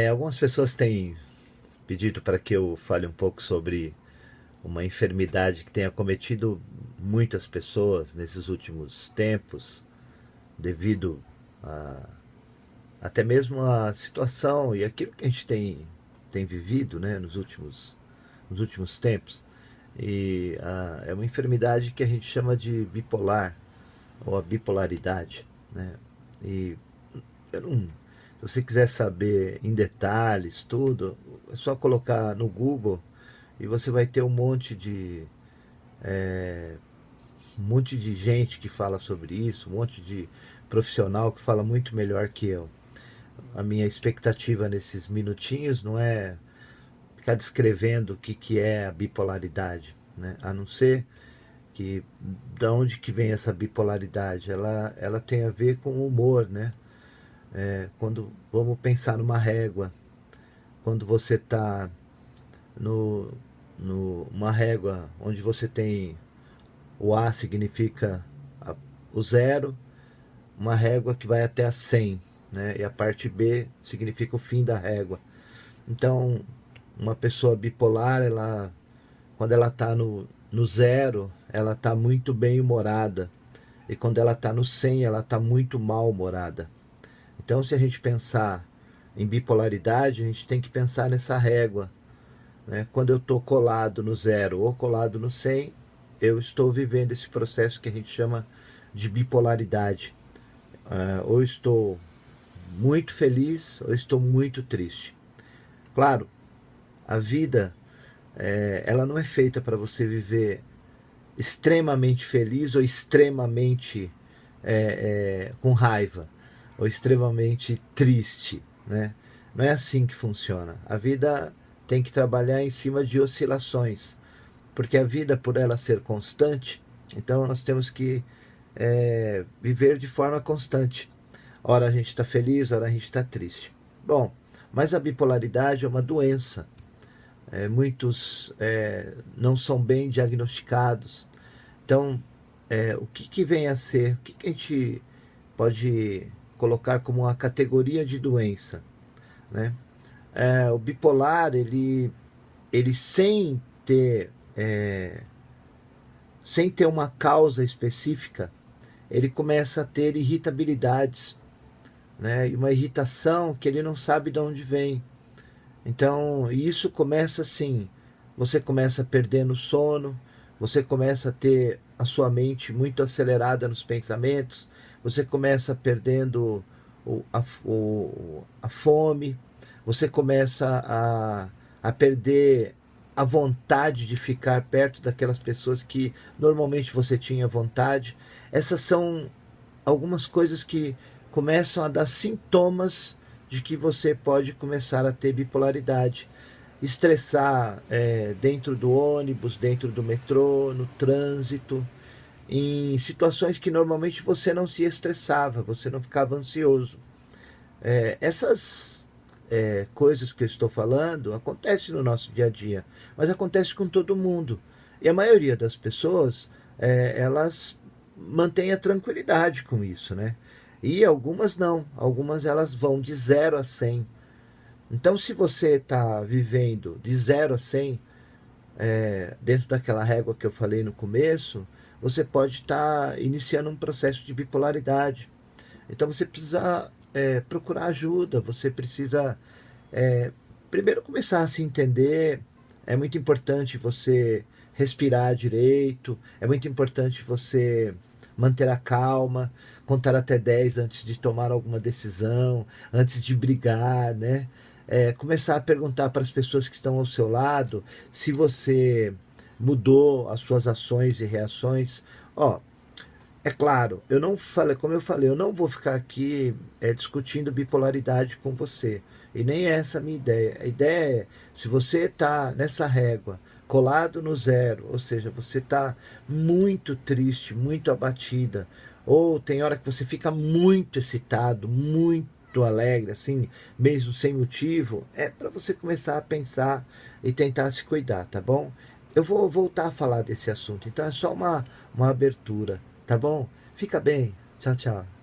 Algumas pessoas têm pedido para que eu fale um pouco sobre uma enfermidade que tem acometido muitas pessoas nesses últimos tempos, devido a, até mesmo à situação e aquilo que a gente tem vivido, né, nos últimos tempos. É uma enfermidade que a gente chama de bipolar, ou a bipolaridade. Né? E eu não, se você quiser saber em detalhes tudo, é só colocar no Google e você vai ter um monte de gente que fala sobre isso, um monte de profissional que fala muito melhor que eu. A minha expectativa nesses minutinhos não é ficar descrevendo o que é a bipolaridade, né? A não ser que da onde que vem essa bipolaridade? Ela tem a ver com o humor, né? Quando vamos pensar numa régua, quando você está no, uma régua onde você tem o A significa o zero, uma régua que vai até a 100, né? E a parte B significa o fim da régua. Então, uma pessoa bipolar, quando ela está no zero, ela está muito bem humorada. E quando ela está no 100, ela está muito mal humorada. Então, se a gente pensar em bipolaridade, a gente tem que pensar nessa régua. Né? Quando eu estou colado no zero ou colado no 100, eu estou vivendo esse processo que a gente chama de bipolaridade. Ou estou muito feliz ou estou muito triste. Claro, a vida ela não é feita para você viver extremamente feliz ou extremamente com raiva ou extremamente triste, né? Não é assim que funciona. A vida tem que trabalhar em cima de oscilações, porque a vida, por ela ser constante, então nós temos que viver de forma constante. Ora a gente está feliz, ora a gente está triste. Bom, mas a bipolaridade é uma doença. Muitos não são bem diagnosticados. Então, o que vem a ser? O que a gente pode colocar como uma categoria de doença? Né? O bipolar, ele sem ter uma causa específica, ele começa a ter irritabilidades, né? E uma irritação que ele não sabe de onde vem. Então, isso começa assim, você começa perdendo o sono, você começa a ter a sua mente muito acelerada nos pensamentos, você começa perdendo a fome, você começa a perder a vontade de ficar perto daquelas pessoas que normalmente você tinha vontade. Essas são algumas coisas que começam a dar sintomas de que você pode começar a ter bipolaridade. Estressar dentro do ônibus, dentro do metrô, no trânsito, em situações que normalmente você não se estressava, você não ficava ansioso. Essas coisas que eu estou falando acontecem no nosso dia a dia, mas acontece com todo mundo. E a maioria das pessoas, elas mantêm a tranquilidade com isso, né? E algumas não, algumas elas vão de 0 a 100. Então, se você está vivendo de 0 a 100, dentro daquela régua que eu falei no começo, você pode estar iniciando um processo de bipolaridade. Então, você precisa procurar ajuda, você precisa primeiro começar a se entender. É muito importante você respirar direito, é muito importante você manter a calma, contar até 10 antes de tomar alguma decisão, antes de brigar, né? Começar a perguntar para as pessoas que estão ao seu lado se você mudou as suas ações e reações. Ó, é claro, eu não falei, como eu falei, eu não vou ficar aqui discutindo bipolaridade com você. E nem é essa a minha ideia. A ideia é, se você está nessa régua, colado no zero, ou seja, você está muito triste, muito abatida, ou tem hora que você fica muito excitado, muito alegre, assim, mesmo sem motivo, é para você começar a pensar e tentar se cuidar, tá bom? Eu vou voltar a falar desse assunto, então é só uma abertura. Tá bom? Fica bem. Tchau, tchau.